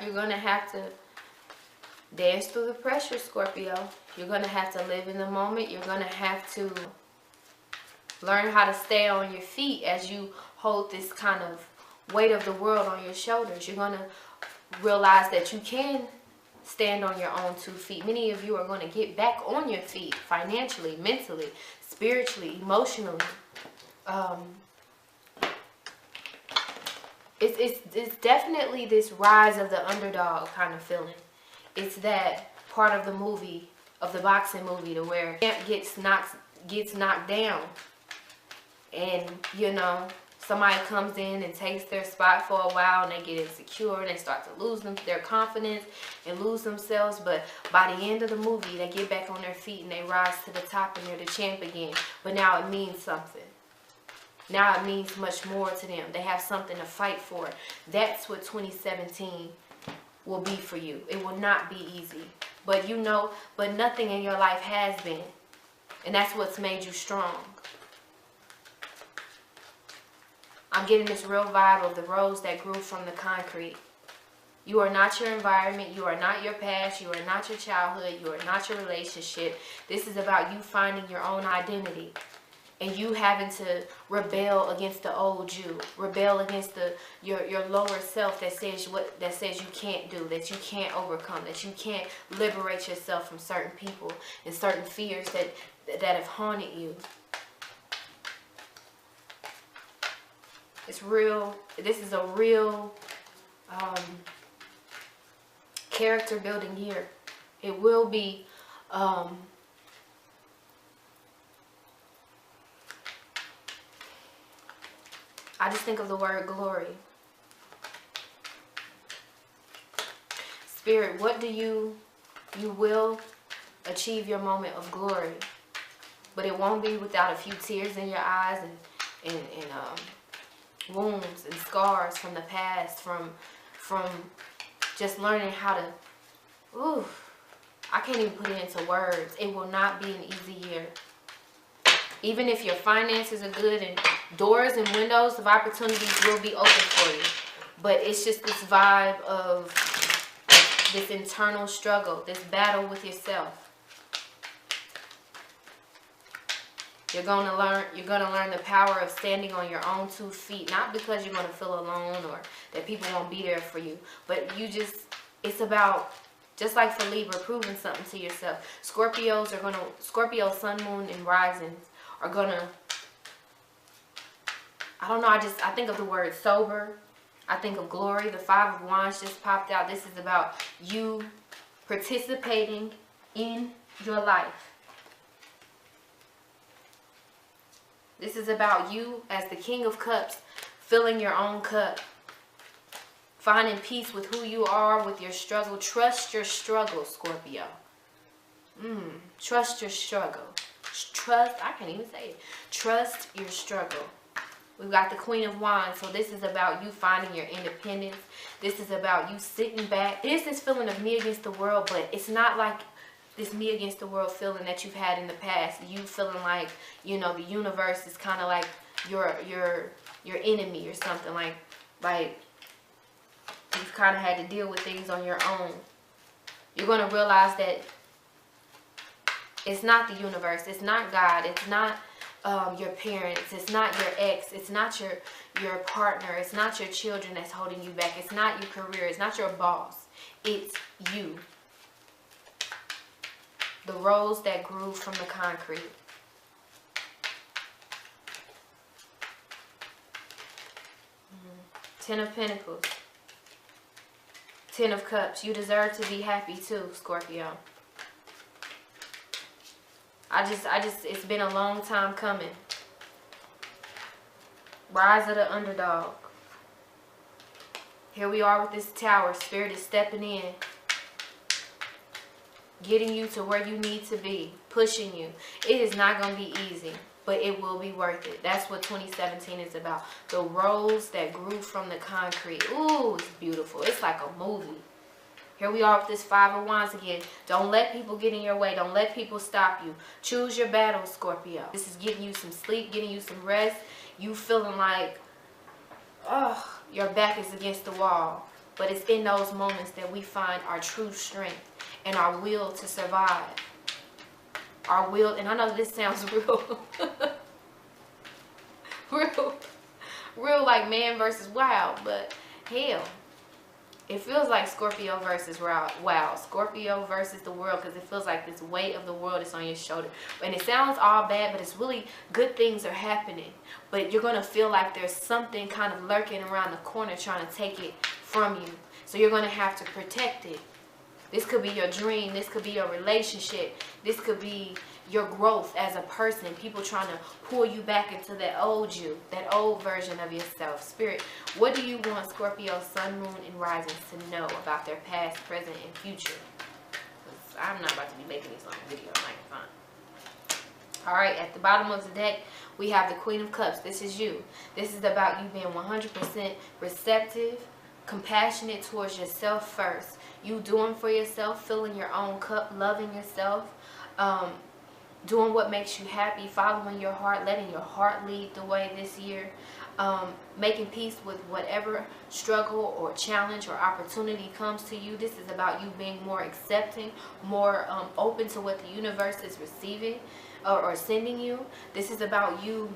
you're going to have to dance through the pressure, Scorpio. You're going to have to live in the moment. You're going to have to learn how to stay on your feet as you hold this kind of weight of the world on your shoulders. You're going to realize that you can stand on your own 2 feet. Many of you are going to get back on your feet financially, mentally, spiritually, emotionally. It's definitely this rise of the underdog kind of feeling. It's that part of the movie, of the boxing movie, to where champ gets knocked down, and you know, somebody comes in and takes their spot for a while, and they get insecure and they start to lose their confidence and lose themselves. But by the end of the movie, they get back on their feet and they rise to the top and they're the champ again. But now it means something. Now it means much more to them. They have something to fight for. That's what 2017 will be for you. It will not be easy. But you know, but nothing in your life has been. And that's what's made you strong. I'm getting this real vibe of the rose that grew from the concrete. You are not your environment. You are not your past. You are not your childhood. You are not your relationship. This is about you finding your own identity. And you having to rebel against the old you, rebel against your lower self that says you can't do, that you can't overcome, that you can't liberate yourself from certain people and certain fears that have haunted you. It's real. This is a real character building year. It will be. I just think of the word glory. Spirit, what do you will achieve your moment of glory, but it won't be without a few tears in your eyes and wounds and scars from the past, from just learning how to, I can't even put it into words. It will not be an easy year. Even if your finances are good and doors and windows of opportunities will be open for you. But it's just this vibe of this internal struggle, this battle with yourself. You're gonna learn the power of standing on your own 2 feet, not because you're gonna feel alone or that people won't be there for you, but it's about, just like for Libra, proving something to yourself. Scorpio, sun, moon, and risings are gonna, I don't know, I think of the word sober. I think of glory. The 5 of Wands just popped out. This is about you participating in your life. This is about you as the King of Cups, filling your own cup. Finding peace with who you are, with your struggle. Trust your struggle, Scorpio. Trust your struggle. I can't even say it. Trust your struggle. We've got the Queen of Wands. So this is about you finding your independence. This is about you sitting back. It is this feeling of me against the world, but it's not like this me against the world feeling that you've had in the past. You feeling like, you know, the universe is kind of like your enemy or something. Like you've kind of had to deal with things on your own. You're going to realize that it's not the universe. It's not God. It's not your parents. It's not your ex. It's not your partner. It's not your children that's holding you back. It's not your career. It's not your boss. It's you. The rose that grew from the concrete. Ten of Pentacles. 10 of Cups. You deserve to be happy too, Scorpio. It's been a long time coming. Rise of the underdog. Here we are with this Tower. Spirit is stepping in. Getting you to where you need to be. Pushing you. It is not going to be easy, but it will be worth it. That's what 2017 is about. The rose that grew from the concrete. Ooh, it's beautiful. It's like a movie. Here we are with this 5 of Wands again. Don't let people get in your way. Don't let people stop you. Choose your battle, Scorpio. This is getting you some sleep, getting you some rest. You feeling like, oh, your back is against the wall. But it's in those moments that we find our true strength and our will to survive. Our will, and I know this sounds real, real like man versus wild, but hell, it feels like Scorpio versus wow, Scorpio versus the world, because it feels like this weight of the world is on your shoulder. And it sounds all bad, but it's really good things are happening. But you're going to feel like there's something kind of lurking around the corner trying to take it from you. So you're going to have to protect it. This could be your dream. This could be your relationship. This could be your growth as a person. People trying to pull you back into that old you, that old version of yourself. Spirit, what do you want Scorpio, Sun, Moon, and Risings to know about their past, present, and future? Because I'm not about to be making these long videos. I'm like, fine. Alright, at the bottom of the deck, we have the Queen of Cups. This is you. This is about you being 100% receptive, compassionate towards yourself first. You doing for yourself, filling your own cup, loving yourself, doing what makes you happy, following your heart, letting your heart lead the way this year, making peace with whatever struggle or challenge or opportunity comes to you. This is about you being more accepting, more open to what the universe is receiving or sending you. This is about you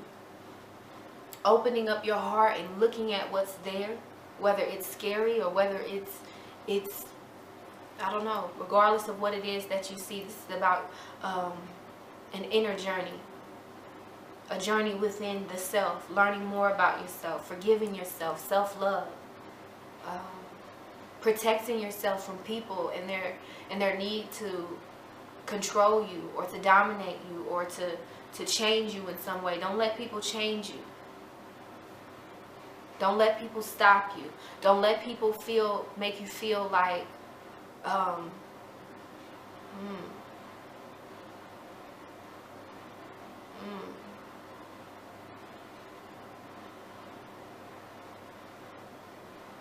opening up your heart and looking at what's there, whether it's scary or whether it's I don't know, regardless of what it is that you see. This is about an inner journey, a journey within the self, learning more about yourself, forgiving yourself, self-love, protecting yourself from people and their need to control you or to dominate you or to change you in some way. Don't let people change you. Don't let people stop you. Don't let people make you feel like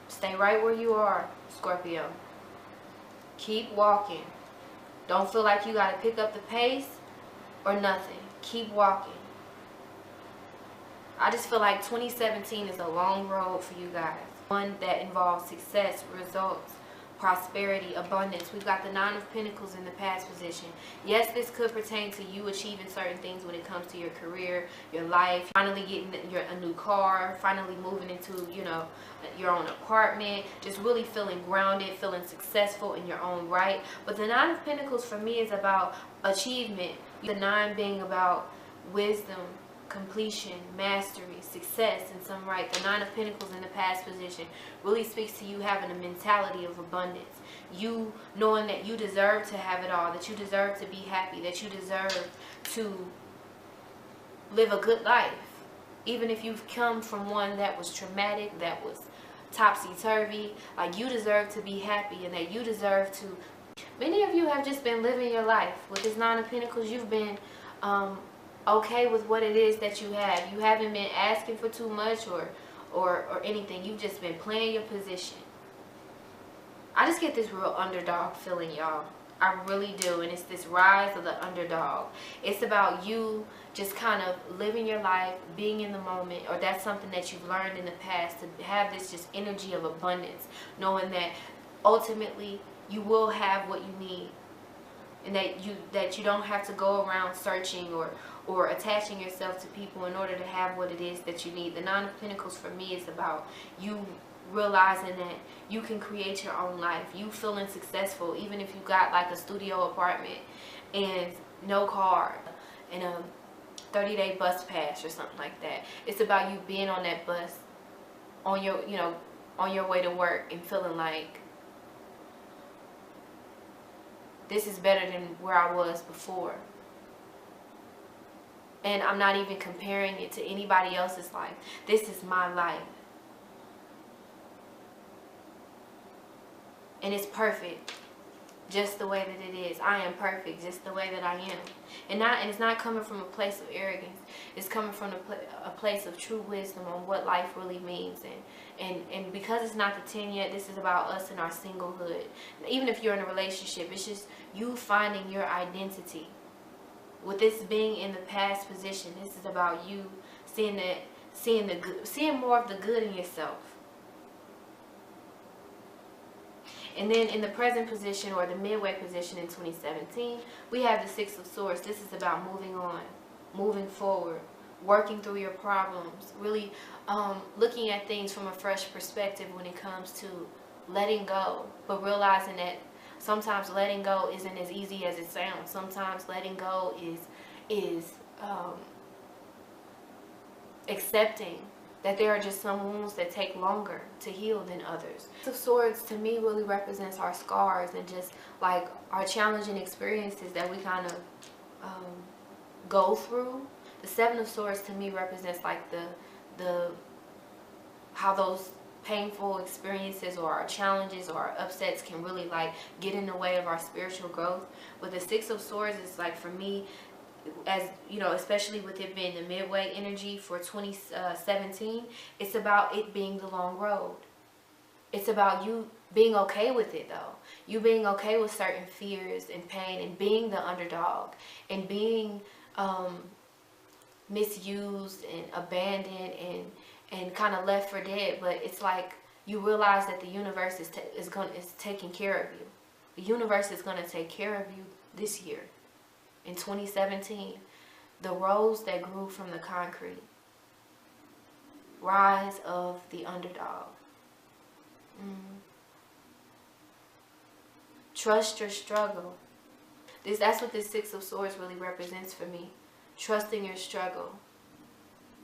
Stay right where you are, Scorpio. Keep walking. Don't feel like you gotta pick up the pace or nothing. Keep walking. I just feel like 2017 is a long road for you guys. One that involves success, results, prosperity, abundance. We've got the Nine of Pentacles in the past position. Yes, this could pertain to you achieving certain things when it comes to your career, your life, finally getting a new car, finally moving into, you know, your own apartment, just really feeling grounded, feeling successful in your own right. But the Nine of Pentacles for me is about achievement. The nine being about wisdom, completion, mastery, success in some right. The Nine of Pentacles in the past position really speaks to you having a mentality of abundance. You knowing that you deserve to have it all, that you deserve to be happy, that you deserve to live a good life. Even if you've come from one that was traumatic, that was topsy-turvy, like you deserve to be happy and that you deserve to. Many of you have just been living your life. With this Nine of Pentacles, you've been okay with what it is that you have. You haven't been asking for too much or anything. You've just been playing your position. I just get this real underdog feeling, y'all. I really do. And it's this rise of the underdog. It's about you just kind of living your life, being in the moment, or that's something that you've learned in the past, to have this just energy of abundance, knowing that ultimately you will have what you need. And that you don't have to go around searching or attaching yourself to people in order to have what it is that you need. The Nine of Pentacles for me is about you realizing that you can create your own life. You feeling successful, even if you got like a studio apartment and no car and a 30-day bus pass or something like that. It's about you being on that bus on your, you know, on your way to work and feeling like this is better than where I was before. And I'm not even comparing it to anybody else's life. This is my life. And it's perfect just the way that it is. I am perfect just the way that I am. And it's not coming from a place of arrogance. It's coming from a place of true wisdom on what life really means. And because it's not the 10 yet, this is about us in our singlehood. Even if you're in a relationship, it's just you finding your identity. With this being in the past position, this is about you seeing more of the good in yourself. And then in the present position, or the midway position in 2017, we have the Six of Swords. This is about moving on, moving forward, working through your problems, really looking at things from a fresh perspective when it comes to letting go, but realizing that sometimes letting go isn't as easy as it sounds. Sometimes letting go is accepting that there are just some wounds that take longer to heal than others. Six of Swords to me really represents our scars and just like our challenging experiences that we kind of go through. The Seven of Swords to me represents like the how those painful experiences or our challenges or our upsets can really like get in the way of our spiritual growth. But the Six of Swords is like, for me, as you know, especially with it being the midway energy for 2017, it's about it being the long road. It's about you being okay with it though. You being okay with certain fears and pain and being the underdog and being misused and abandoned and kind of left for dead. But it's like you realize that the universe is taking care of you. The universe is going to take care of you this year. In 2017, the rose that grew from the concrete. Rise of the underdog. Trust your struggle. That's what this Six of Swords really represents for me. Trusting your struggle.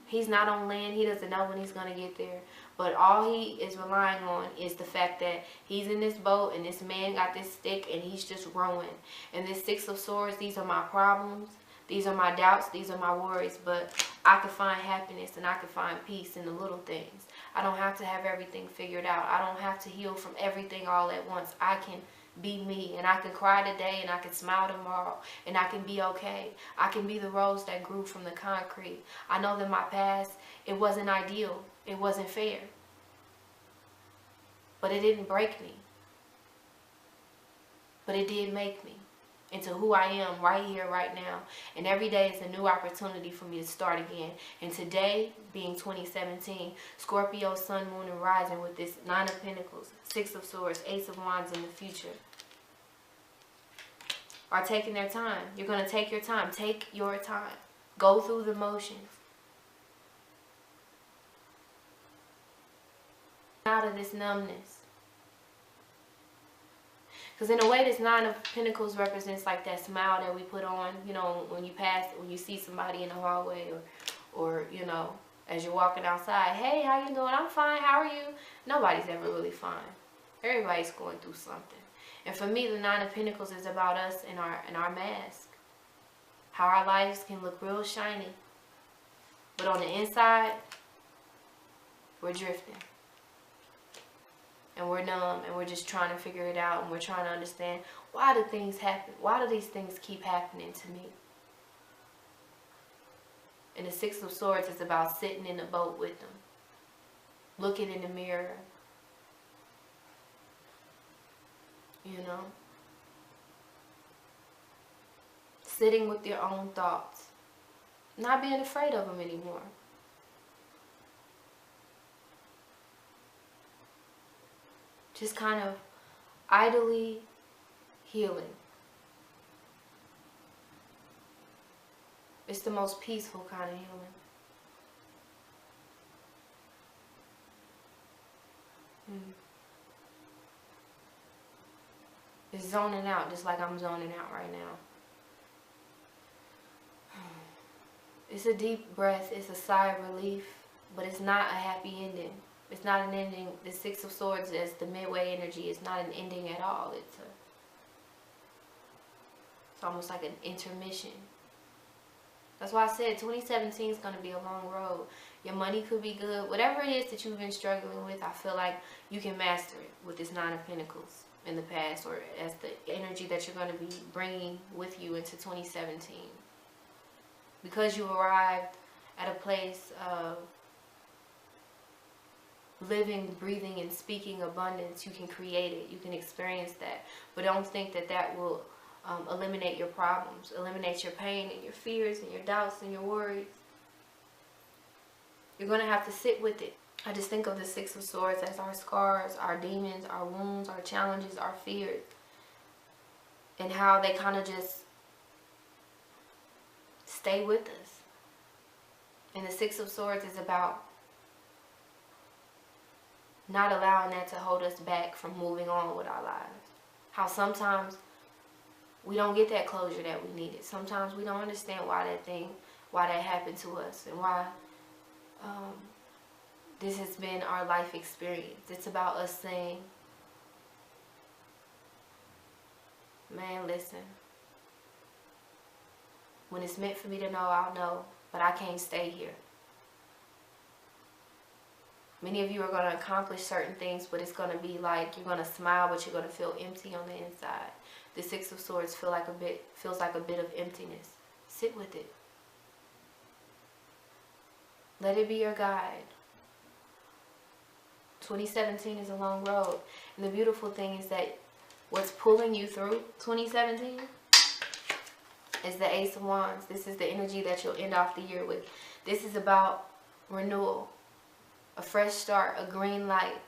He's not on land. He doesn't know when he's going to get there. But all he is relying on is the fact that he's in this boat and this man got this stick and he's just rowing. And this Six of Swords, these are my problems. These are my doubts. These are my worries. But I can find happiness and I can find peace in the little things. I don't have to have everything figured out. I don't have to heal from everything all at once. I can be me, and I can cry today and I can smile tomorrow, and I can be okay. I can be the rose that grew from the concrete. I know that my past, it wasn't ideal, it wasn't fair, but it didn't break me, but it did make me into who I am right here, right now. And every day is a new opportunity for me to start again. And today, being 2017, Scorpio, Sun, Moon, and Rising with this Nine of Pentacles, Six of Swords, Ace of Wands in the future, are taking their time. You're going to take your time. Take your time. Go through the motions. Out of this numbness. Because in a way, this Nine of Pentacles represents like that smile that we put on, you know, when you see somebody in the hallway, or you know, as you're walking outside. Hey, how you doing? I'm fine. How are you? Nobody's ever really fine. Everybody's going through something. And for me, the Nine of Pentacles is about us and our mask. How our lives can look real shiny, but on the inside, we're drifting. And we're numb, and we're just trying to figure it out, and we're trying to understand, why do things happen? Why do these things keep happening to me? And the Six of Swords is about sitting in the boat with them, looking in the mirror, you know, sitting with your own thoughts, not being afraid of them anymore. Just kind of idly healing. It's the most peaceful kind of healing. It's zoning out, just like I'm zoning out right now. It's a deep breath. It's a sigh of relief, but it's not a happy ending. It's not an ending. The Six of Swords as the midway energy is not an ending at all. It's almost like an intermission. That's why I said 2017 is going to be a long road. Your money could be good. Whatever it is that you've been struggling with, I feel like you can master it with this Nine of Pentacles in the past, or as the energy that you're going to be bringing with you into 2017. Because you arrived at a place of living, breathing, and speaking abundance, you can create it. You can experience that. But don't think that that will eliminate your problems, eliminate your pain and your fears and your doubts and your worries. You're going to have to sit with it. I just think of the Six of Swords as our scars, our demons, our wounds, our challenges, our fears, and how they kind of just stay with us. And the Six of Swords is about not allowing that to hold us back from moving on with our lives. How sometimes we don't get that closure that we needed. Sometimes we don't understand why that happened to us, and why this has been our life experience. It's about us saying, man, listen, when it's meant for me to know, I'll know, but I can't stay here. Many of you are going to accomplish certain things, but it's going to be like you're going to smile, but you're going to feel empty on the inside. The Six of Swords feels like a bit of emptiness. Sit with it. Let it be your guide. 2017 is a long road. And the beautiful thing is that what's pulling you through 2017 is the Ace of Wands. This is the energy that you'll end off the year with. This is about renewal, a fresh start, a green light.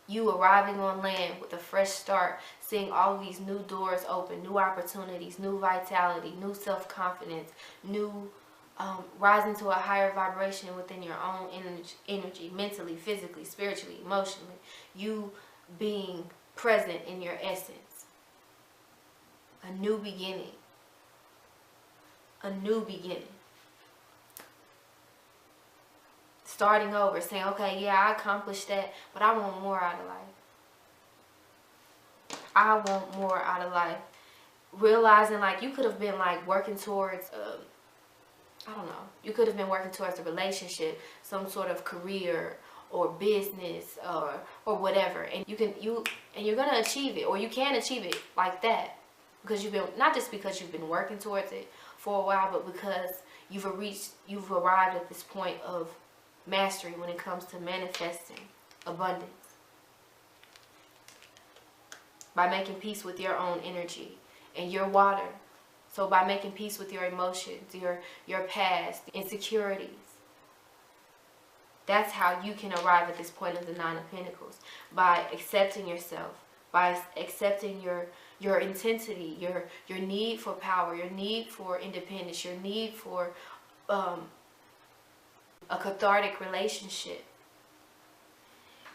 You arriving on land with a fresh start, seeing all these new doors open, new opportunities, new vitality, new self-confidence, new rising to a higher vibration within your own energy, mentally, physically, spiritually, emotionally. You being present in your essence. A new beginning. A new beginning. Starting over, saying, okay, yeah, I accomplished that, but I want more out of life. I want more out of life. Realizing like you could have been like working towards I don't know. You could have been working towards a relationship, some sort of career or business or whatever, and you're gonna achieve it, or you can achieve it like that because you've been, not just because you've been working towards it for a while, but because you've arrived at this point of mastery when it comes to manifesting abundance by making peace with your own energy and your water. So by making peace with your emotions, your past, insecurities, that's how you can arrive at this point of the Nine of Pentacles. By accepting yourself, by accepting your intensity, your need for power, your need for independence, your need for a cathartic relationship.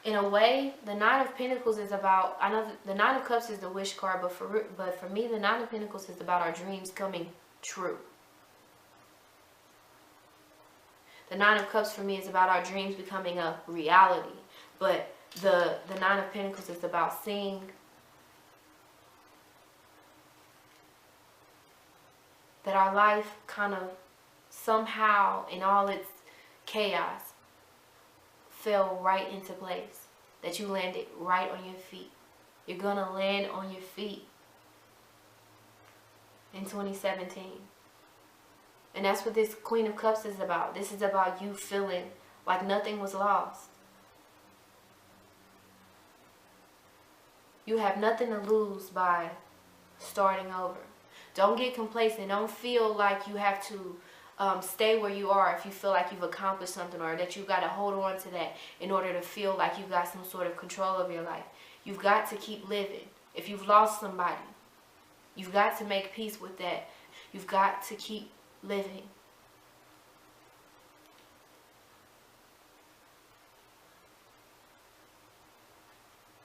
In a way, the Nine of Pentacles is about, I know the Nine of Cups is the wish card, but for me, the Nine of Pentacles is about our dreams coming true. The Nine of Cups for me is about our dreams becoming a reality. But the Nine of Pentacles is about seeing that our life kind of somehow, in all its chaos, fell right into place. That you landed right on your feet. You're going to land on your feet in 2017. And that's what this Queen of Cups is about. This is about you feeling like nothing was lost. You have nothing to lose by starting over. Don't get complacent. Don't feel like you have to stay where you are if you feel like you've accomplished something, or that you've got to hold on to that in order to feel like you've got some sort of control of your life. You've got to keep living. If you've lost somebody, you've got to make peace with that. You've got to keep living.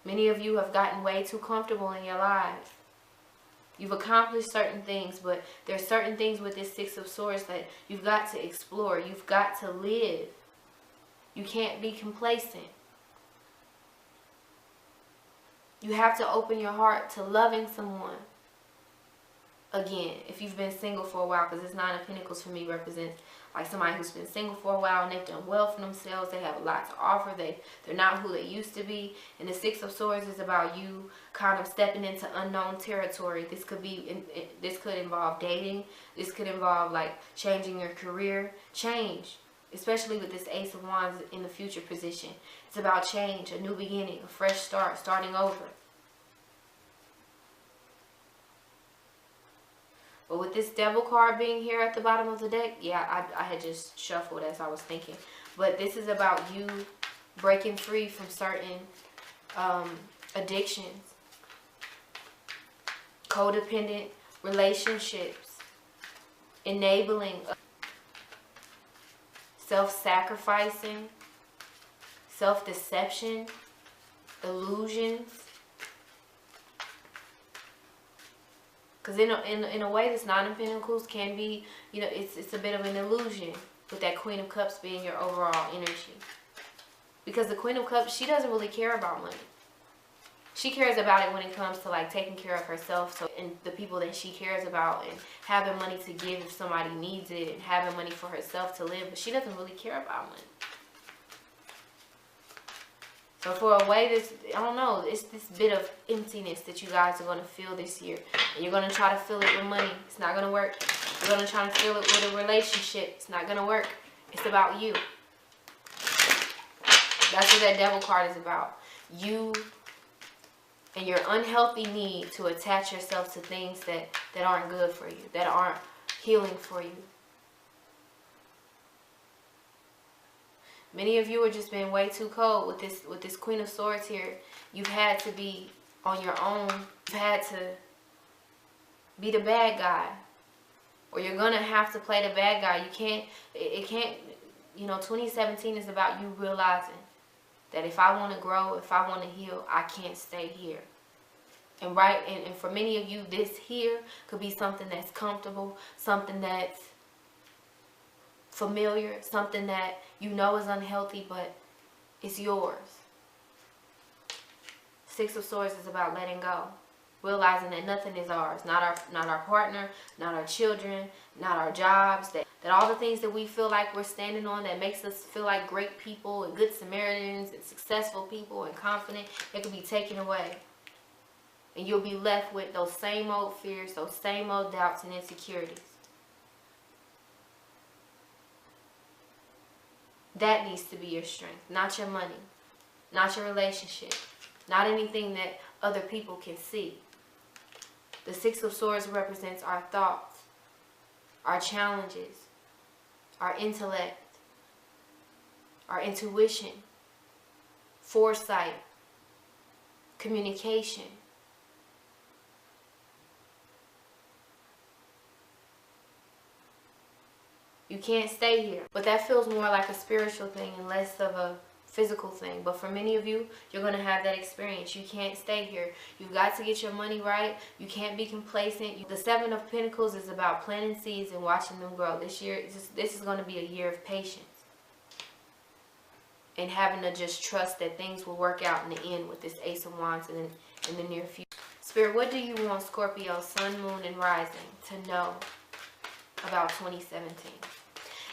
Many of you have gotten way too comfortable in your lives. You've accomplished certain things, but there's certain things with this Six of Swords that you've got to explore. You've got to live. You can't be complacent. You have to open your heart to loving someone again. If you've been single for a while, because this Nine of Pentacles for me represents like somebody who's been single for a while and they've done well for themselves. They have a lot to offer. They're not who they used to be. And the Six of Swords is about you kind of stepping into unknown territory. This could involve dating. This could involve like changing your career. Change. Especially with this Ace of Wands in the future position. It's about change, a new beginning, a fresh start, starting over. But with this Devil card being here at the bottom of the deck, yeah, I had just shuffled as I was thinking. But this is about you breaking free from certain addictions, codependent relationships, enabling, self-sacrificing, self-deception, illusions. Because in a way, this Nine of Pentacles can be, it's a bit of an illusion with that Queen of Cups being your overall energy. Because the Queen of Cups, she doesn't really care about money. She cares about it when it comes to like taking care of herself and the people that she cares about, and having money to give if somebody needs it, and having money for herself to live. But she doesn't really care about money. So for a way, I don't know, it's this bit of emptiness that you guys are going to feel this year. And you're going to try to fill it with money. It's not going to work. You're going to try to fill it with a relationship. It's not going to work. It's about you. That's what that Devil card is about. You and your unhealthy need to attach yourself to things that aren't good for you, that aren't healing for you. Many of you are just being way too cold with this Queen of Swords here. You've had to be on your own. You've had to be the bad guy. Or you're going to have to play the bad guy. It can't, 2017 is about you realizing that if I want to grow, if I want to heal, I can't stay here. And for many of you, this here could be something that's comfortable, something that's familiar, something that you know is unhealthy, but it's yours. Six of Swords is about letting go, realizing that nothing is ours, not our partner, not our children, not our jobs, that all the things that we feel like we're standing on that makes us feel like great people and good Samaritans and successful people and confident, it could be taken away. And you'll be left with those same old fears, those same old doubts and insecurities. That needs to be your strength, not your money, not your relationship, not anything that other people can see. The Six of Swords represents our thoughts, our challenges, our intellect, our intuition, foresight, communication. You can't stay here. But that feels more like a spiritual thing and less of a physical thing. But for many of you, you're going to have that experience. You can't stay here. You've got to get your money right. You can't be complacent. The Seven of Pentacles is about planting seeds and watching them grow. This is going to be a year of patience. And having to just trust that things will work out in the end with this Ace of Wands in the near future. Spirit, what do you want Scorpio, Sun, Moon, and Rising to know about 2017?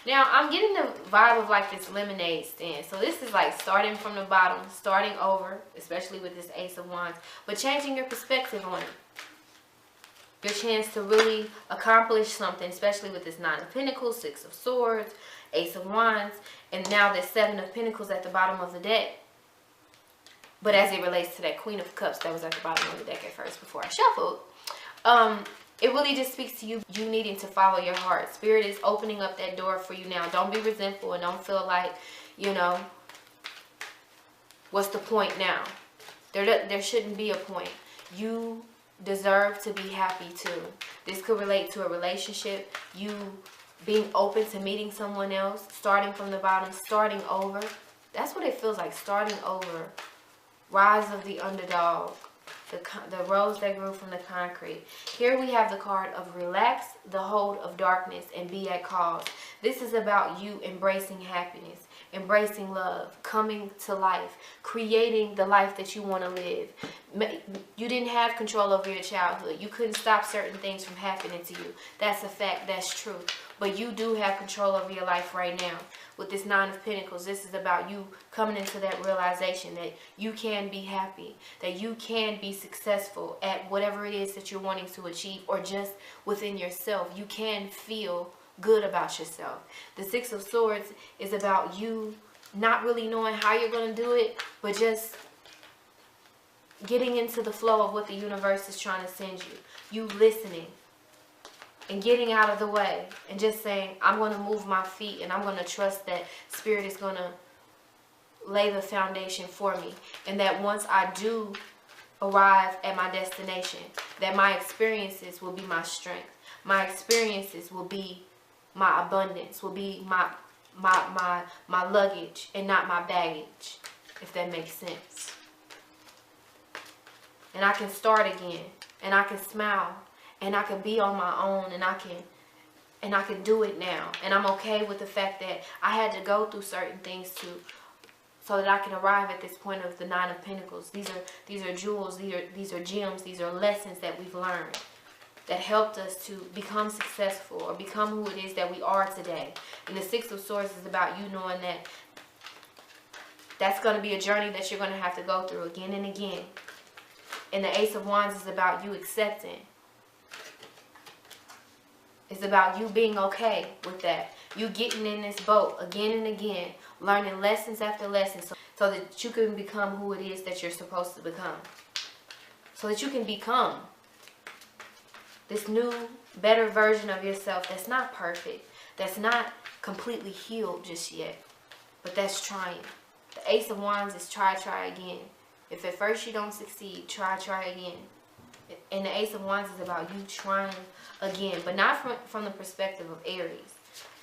Now, I'm getting the vibe of like this lemonade stand. So this is like starting from the bottom, starting over, especially with this Ace of Wands, but changing your perspective on it. Your chance to really accomplish something, especially with this Nine of Pentacles, Six of Swords, Ace of Wands, and now this Seven of Pentacles at the bottom of the deck. But as it relates to that Queen of Cups that was at the bottom of the deck at first before I shuffled, it really just speaks to you needing to follow your heart. Spirit is opening up that door for you now. Don't be resentful and don't feel like, what's the point now? There shouldn't be a point. You deserve to be happy too. This could relate to a relationship, you being open to meeting someone else, starting from the bottom, starting over. That's what it feels like, starting over. Rise of the underdog. The rose that grew from the concrete. Here we have the card of relax the hold of darkness and be at cause. This is about you embracing happiness, embracing love, coming to life, creating the life that you want to live. You didn't have control over your childhood. You couldn't stop certain things from happening to you. That's a fact. That's true. But you do have control over your life right now. With this Nine of Pentacles, this is about you coming into that realization that you can be happy, that you can be successful at whatever it is that you're wanting to achieve, or just within yourself. You can feel good about yourself. The Six of Swords is about you not really knowing how you're going to do it, but just getting into the flow of what the universe is trying to send you. You listening and getting out of the way and just saying, I'm going to move my feet and I'm going to trust that Spirit is going to lay the foundation for me. And that once I do arrive at my destination, that my experiences will be my strength. My experiences will be my abundance, will be my luggage and not my baggage, if that makes sense. And I can start again, and I can smile, and I can be on my own, and I can do it now. And I'm okay with the fact that I had to go through certain things so that I can arrive at this point of the Nine of Pentacles. These are jewels, these are gems, these are lessons that we've learned that helped us to become successful or become who it is that we are today. And the Six of Swords is about you knowing that that's going to be a journey that you're going to have to go through again and again. And the Ace of Wands is about you accepting. It's about you being okay with that. You getting in this boat again and again, learning lessons after lessons so that you can become who it is that you're supposed to become. So that you can become this new, better version of yourself that's not perfect, that's not completely healed just yet, but that's trying. The Ace of Wands is try again. If at first you don't succeed, try again. And the Ace of Wands is about you trying again, but not from the perspective of Aries,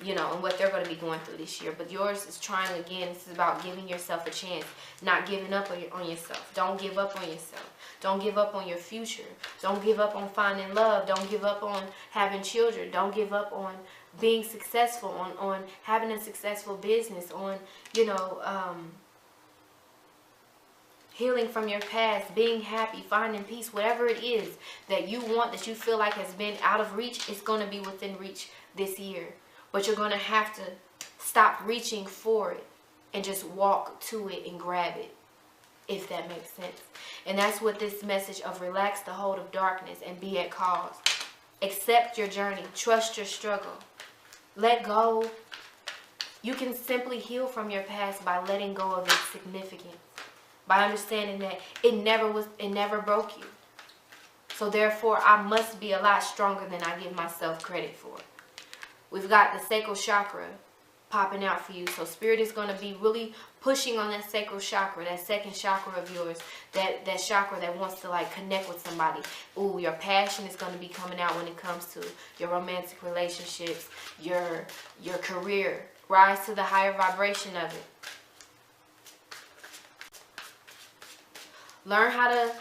you know, and what they're going to be going through this year. But yours is trying again. This is about giving yourself a chance, not giving up on yourself. Don't give up on yourself. Don't give up on your future. Don't give up on finding love. Don't give up on having children. Don't give up on being successful, on having a successful business, on, you know, healing from your past, being happy, finding peace, whatever it is that you want, that you feel like has been out of reach, it's going to be within reach this year. But you're going to have to stop reaching for it and just walk to it and grab it, if that makes sense. And that's what this message of relax the hold of darkness and be at cause. Accept your journey. Trust your struggle. Let go. You can simply heal from your past by letting go of its significance. By understanding that it never broke you. So therefore, I must be a lot stronger than I give myself credit for. We've got the sacral chakra popping out for you. So Spirit is going to be really pushing on that sacral chakra, that second chakra of yours, that chakra that wants to like connect with somebody. Ooh, your passion is going to be coming out when it comes to your romantic relationships, your career. Rise to the higher vibration of it. Learn how to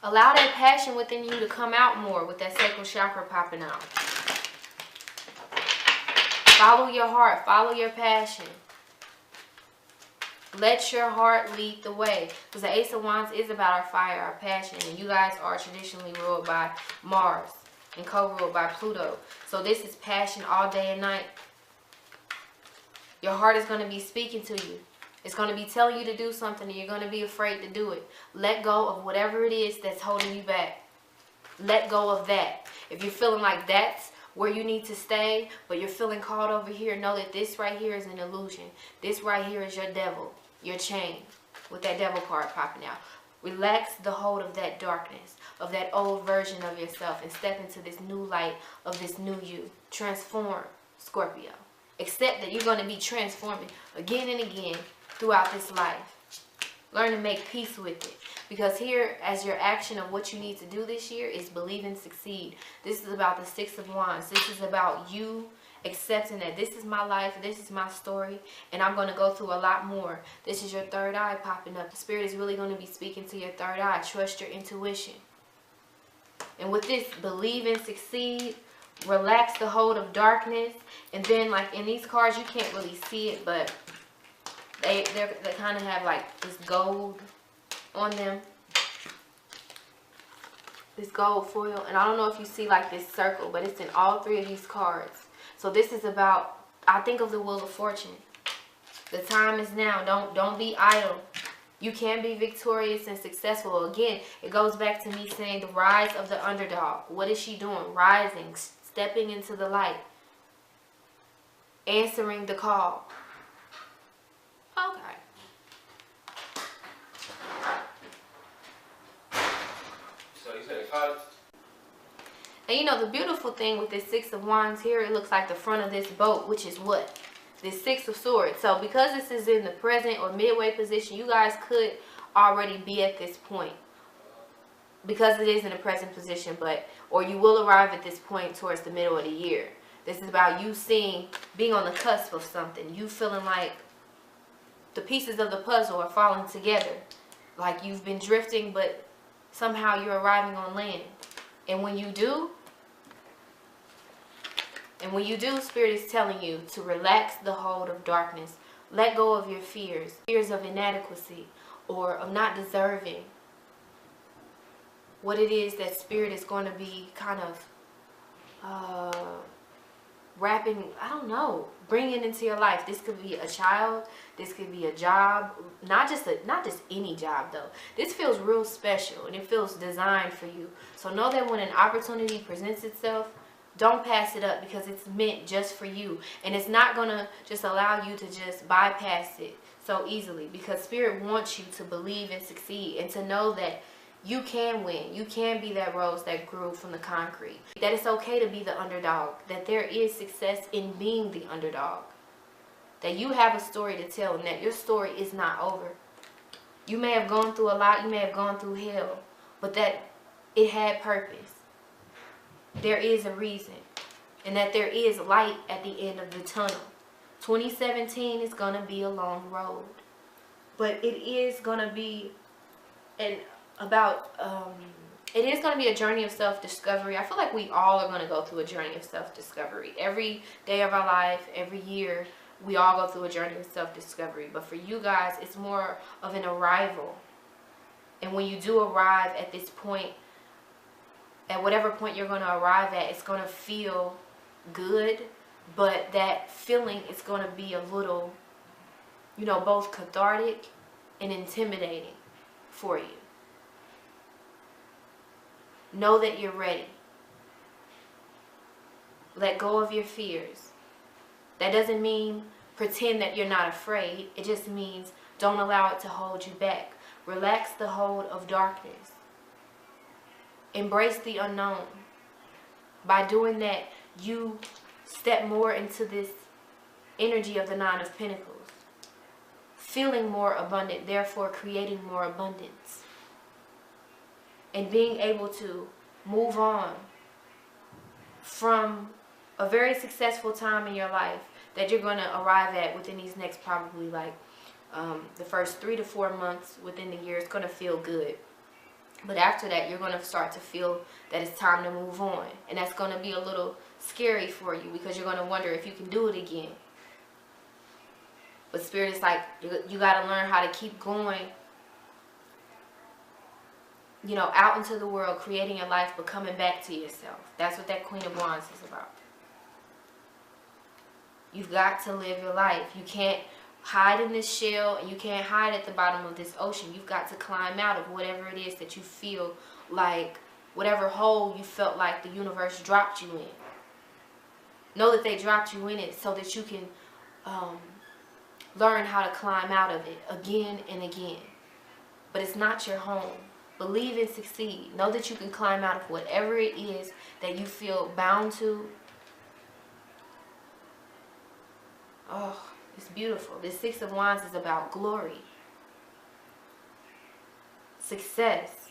allow that passion within you to come out more with that sacral chakra popping out. Follow your heart. Follow your passion. Let your heart lead the way. Because the Ace of Wands is about our fire, our passion. And you guys are traditionally ruled by Mars and co-ruled by Pluto. So this is passion all day and night. Your heart is going to be speaking to you. It's going to be telling you to do something and you're going to be afraid to do it. Let go of whatever it is that's holding you back. Let go of that. If you're feeling like that's where you need to stay, but you're feeling called over here, know that this right here is an illusion. This right here is your devil, your chain, with that devil card popping out. Relax the hold of that darkness, of that old version of yourself, and step into this new light of this new you. Transform, Scorpio. Accept that you're going to be transforming again and again throughout this life. Learn to make peace with it. Because here, as your action of what you need to do this year is believe and succeed. This is about the Six of Wands. This is about you accepting that this is my life, this is my story, and I'm going to go through a lot more. This is your third eye popping up. The Spirit is really going to be speaking to your third eye. Trust your intuition. And with this, believe and succeed. Relax the hold of darkness. And then, like in these cards, you can't really see it, but they kind of have like this gold on them. This gold foil. And I don't know if you see like this circle, but it's in all three of these cards. So this is about, I think of the Wheel of Fortune. The time is now. Don't be idle. You can be victorious and successful. Again, it goes back to me saying the rise of the underdog. What is she doing? Rising, stepping into the light, answering the call. Okay. So you said the cards? And you know, the beautiful thing with this Six of Wands here, it looks like the front of this boat, which is what? this Six of Swords. So because this is in the present or midway position, you guys could already be at this point. Because it is in the present position, or you will arrive at this point towards the middle of the year. This is about you being on the cusp of something. You feeling like the pieces of the puzzle are falling together. Like you've been drifting, but somehow you're arriving on land. And when you do, Spirit is telling you to relax the hold of darkness. Let go of your fears. Fears of inadequacy or of not deserving what it is that Spirit is going to be kind of wrapping, I don't know, bringing into your life. This could be a child. This could be a job. Not just any job, though. This feels real special, and it feels designed for you. So know that when an opportunity presents itself, don't pass it up, because it's meant just for you. And it's not going to just allow you to just bypass it so easily, because Spirit wants you to believe and succeed, and to know that you can win. You can be that rose that grew from the concrete. That it's okay to be the underdog. That there is success in being the underdog. That you have a story to tell, and that your story is not over. You may have gone through a lot. You may have gone through hell. But that it had purpose. There is a reason. And that there is light at the end of the tunnel. 2017 is going to be a long road. But it is going to be it is going to be a journey of self-discovery. I feel like we all are going to go through a journey of self-discovery. Every day of our life, every year, we all go through a journey of self-discovery. But for you guys, it's more of an arrival. And when you do arrive at this point, at whatever point you're going to arrive at, it's going to feel good. But that feeling is going to be a little, both cathartic and intimidating for you. Know that you're ready. Let go of your fears. That doesn't mean pretend that you're not afraid. It just means don't allow it to hold you back. Relax the hold of darkness. Embrace the unknown. By doing that, you step more into this energy of the Nine of Pentacles. Feeling more abundant, therefore creating more abundance. And being able to move on from a very successful time in your life that you're going to arrive at within these next probably the first 3 to 4 months within the year. It's going to feel good. But after that, you're going to start to feel that it's time to move on. And that's going to be a little scary for you, because you're going to wonder if you can do it again. But Spirit is like, you got to learn how to keep going, out into the world, creating your life, but coming back to yourself. That's what that Queen of Wands is about. You've got to live your life. You can't hide in this shell, and you can't hide at the bottom of this ocean. You've got to climb out of whatever it is that you feel like, whatever hole you felt like the universe dropped you in. Know that they dropped you in it so that you can learn how to climb out of it again and again. But it's not your home. Believe and succeed. Know that you can climb out of whatever it is that you feel bound to. Oh, it's beautiful. This Six of Wands is about glory, success,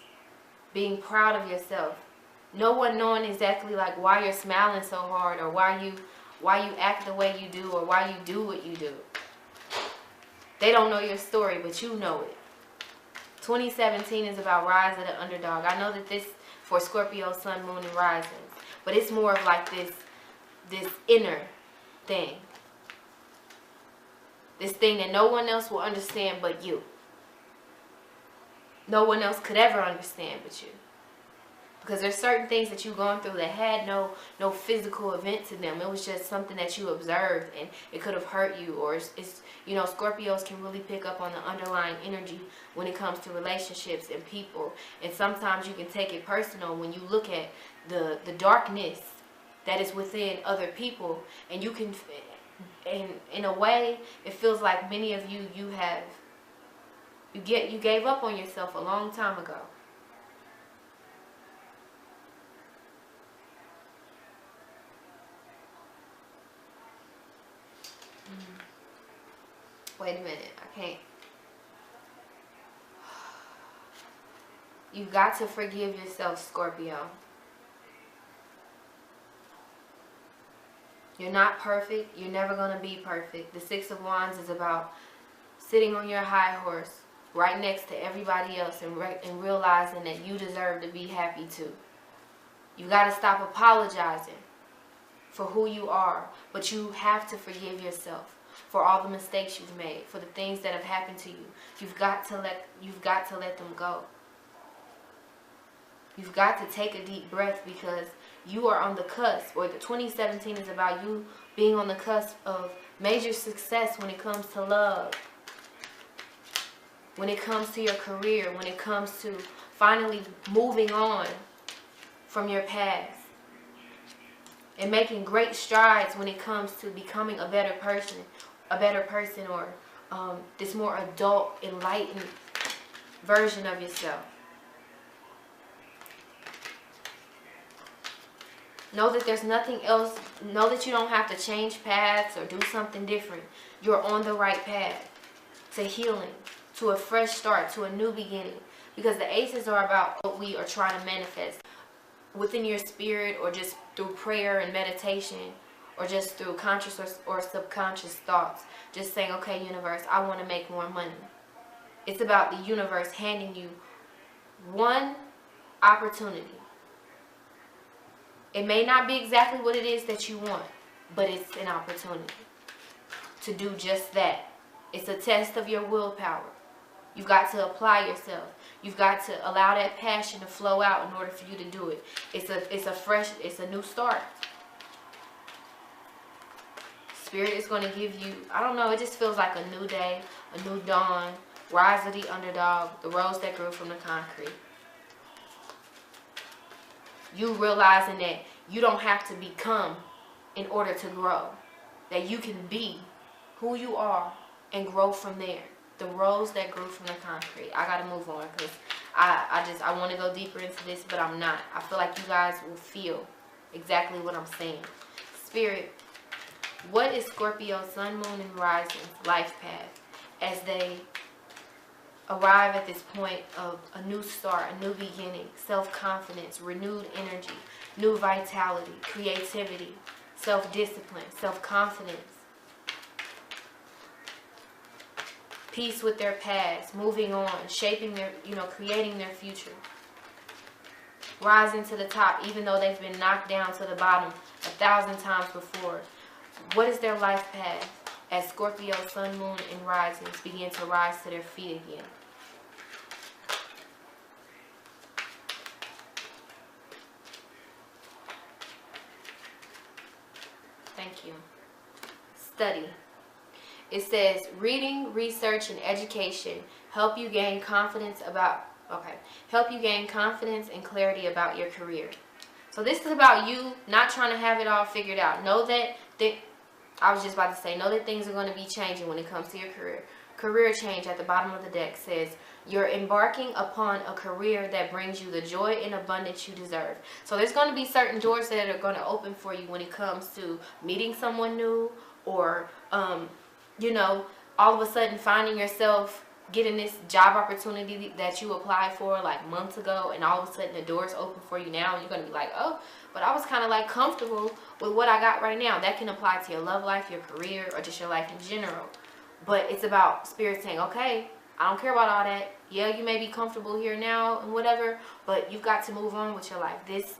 being proud of yourself. No one knowing exactly like why you're smiling so hard, or why you act the way you do, or why you do what you do. They don't know your story, but you know it. 2017 is about rise of the underdog. I know that this for Scorpio, Sun, Moon, and Risings, but it's more of like this inner thing. This thing that no one else will understand but you. No one else could ever understand but you. Because there's certain things that you've gone through that had no physical event to them. It was just something that you observed, and it could have hurt you. Or it's Scorpios can really pick up on the underlying energy when it comes to relationships and people. And sometimes you can take it personal when you look at the darkness that is within other people, and you can, and in a way, it feels like many of you gave up on yourself a long time ago. Wait a minute. I can't. You've got to forgive yourself, Scorpio. You're not perfect. You're never going to be perfect. The Six of Wands is about sitting on your high horse right next to everybody else and realizing that you deserve to be happy too. You got to stop apologizing for who you are, but you have to forgive yourself for all the mistakes you've made, for the things that have happened to you. You've got to let them go. You've got to take a deep breath, because you are on the cusp, or the 2017 is about you being on the cusp of major success when it comes to love, when it comes to your career, when it comes to finally moving on from your past and making great strides when it comes to becoming a better person, or this more adult, enlightened version of yourself. Know that there's nothing else. Know that you don't have to change paths or do something different. You're on the right path to healing, to a fresh start, to a new beginning. Because the aces are about what we are trying to manifest within your spirit, or just through prayer and meditation, or just through conscious or subconscious thoughts. Just saying, okay, universe, I want to make more money. It's about the universe handing you one opportunity. It may not be exactly what it is that you want, but it's an opportunity to do just that. It's a test of your willpower. You've got to apply yourself. You've got to allow that passion to flow out in order for you to do it. It's a new start. Spirit is going to give you, I don't know, it just feels like a new day, a new dawn, rise of the underdog, the rose that grew from the concrete. You realizing that you don't have to become in order to grow. That you can be who you are and grow from there. The rose that grew from the concrete. I gotta move on, because I want to go deeper into this, but I'm not. I feel like you guys will feel exactly what I'm saying. Spirit, what is Scorpio, Sun, Moon, and Rising's life path as they arrive at this point of a new start, a new beginning, self-confidence, renewed energy, new vitality, creativity, self-discipline, self-confidence, peace with their past, moving on, shaping their, creating their future, rising to the top, even though they've been knocked down to the bottom 1,000 times before. What is their life path as Scorpio, Sun, Moon, and Risings begin to rise to their feet again? Thank you. Study. It says, reading, research, and education help you gain confidence and clarity about your career. So this is about you not trying to have it all figured out. Know that things are going to be changing when it comes to your career. Career change at the bottom of the deck says, you're embarking upon a career that brings you the joy and abundance you deserve. So there's going to be certain doors that are going to open for you when it comes to meeting someone new, or all of a sudden finding yourself getting this job opportunity that you applied for like months ago, and all of a sudden the door's open for you now, and you're going to be like, oh, but I was kind of like comfortable with what I got right now. That can apply to your love life, your career, or just your life in general. But it's about Spirit saying, okay, I don't care about all that. Yeah, you may be comfortable here now and whatever, but you've got to move on with your life. This,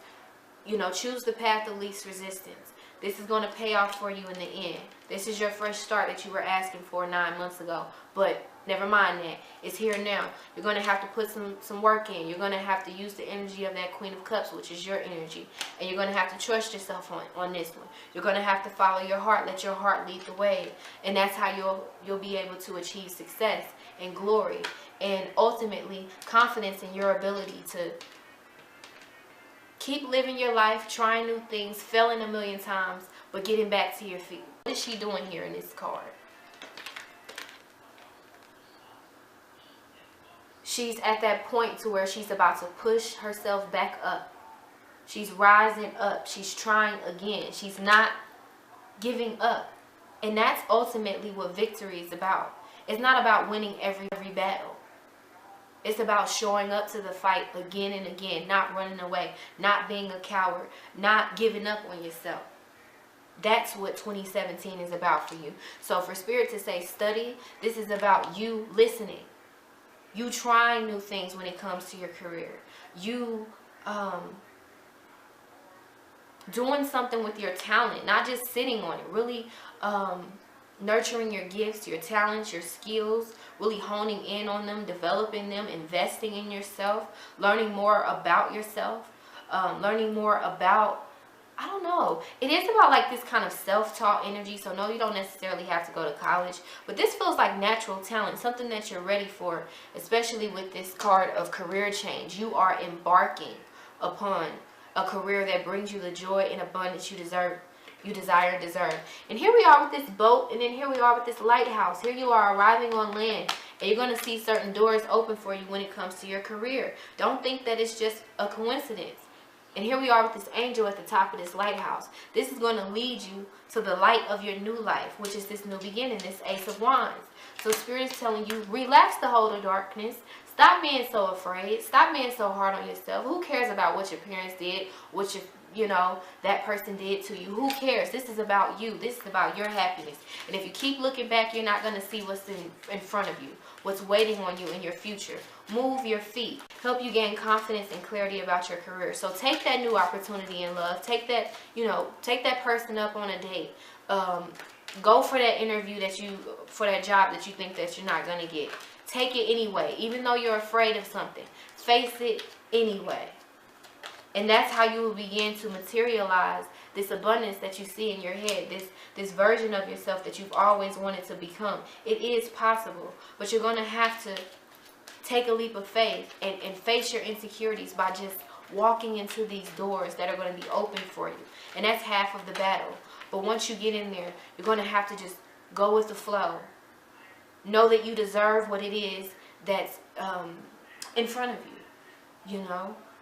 choose the path of least resistance. This is going to pay off for you in the end. This is your fresh start that you were asking for 9 months ago. But never mind that. It's here now. You're going to have to put some work in. You're going to have to use the energy of that Queen of Cups, which is your energy. And you're going to have to trust yourself on this one. You're going to have to follow your heart. Let your heart lead the way. And that's how you'll be able to achieve success and glory. And ultimately, confidence in your ability to keep living your life, trying new things, failing a million times, but getting back to your feet. What is she doing here in this card? She's at that point to where she's about to push herself back up. She's rising up. She's trying again. She's not giving up. And that's ultimately what victory is about. It's not about winning every battle. It's about showing up to the fight again and again, not running away, not being a coward, not giving up on yourself. That's what 2017 is about for you. So for Spirit to say study, this is about you listening. You trying new things when it comes to your career. You doing something with your talent, not just sitting on it. Really nurturing your gifts, your talents, your skills, really honing in on them, developing them, investing in yourself, learning more about yourself, learning more about, I don't know. It is about like this kind of self-taught energy. So no, you don't necessarily have to go to college. But this feels like natural talent, something that you're ready for, especially with this card of career change. You are embarking upon a career that brings you the joy and abundance you desire and deserve. And here we are with this boat, and then here we are with this lighthouse. Here you are arriving on land, and you're going to see certain doors open for you when it comes to your career. Don't think that it's just a coincidence. And here we are with this angel at the top of this lighthouse. This is going to lead you to the light of your new life, which is this new beginning, this Ace of Wands. So Spirit is telling you, relax the hold of darkness. Stop being so afraid. Stop being so hard on yourself. Who cares about what your parents did, what that person did to you? Who cares? This is about you. This is about your happiness. And if you keep looking back, you're not going to see what's in front of you, what's waiting on you in your future. Move your feet. Help you gain confidence and clarity about your career. So take that new opportunity in love. Take that, take that person up on a date. Go for that interview for that job that you think that you're not going to get. Take it anyway. Even though you're afraid of something, face it anyway. And that's how you will begin to materialize this abundance that you see in your head, this version of yourself that you've always wanted to become. It is possible, but you're going to have to take a leap of faith and face your insecurities by just walking into these doors that are going to be open for you. And that's half of the battle. But once you get in there, you're going to have to just go with the flow. Know that you deserve what it is that's in front of you,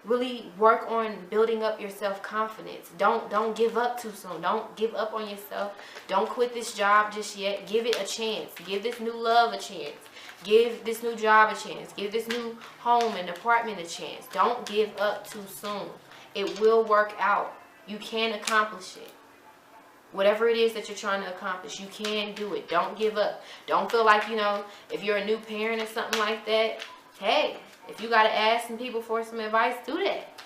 Really work on building up your self-confidence. Don't give up too soon. Don't give up on yourself. Don't quit this job just yet. Give it a chance. Give this new love a chance. Give this new job a chance. Give this new home and apartment a chance. Don't give up too soon. It will work out. You can accomplish it. Whatever it is that you're trying to accomplish, you can do it. Don't give up. Don't feel like, if you're a new parent or something like that, hey, if you got to ask some people for some advice, do that.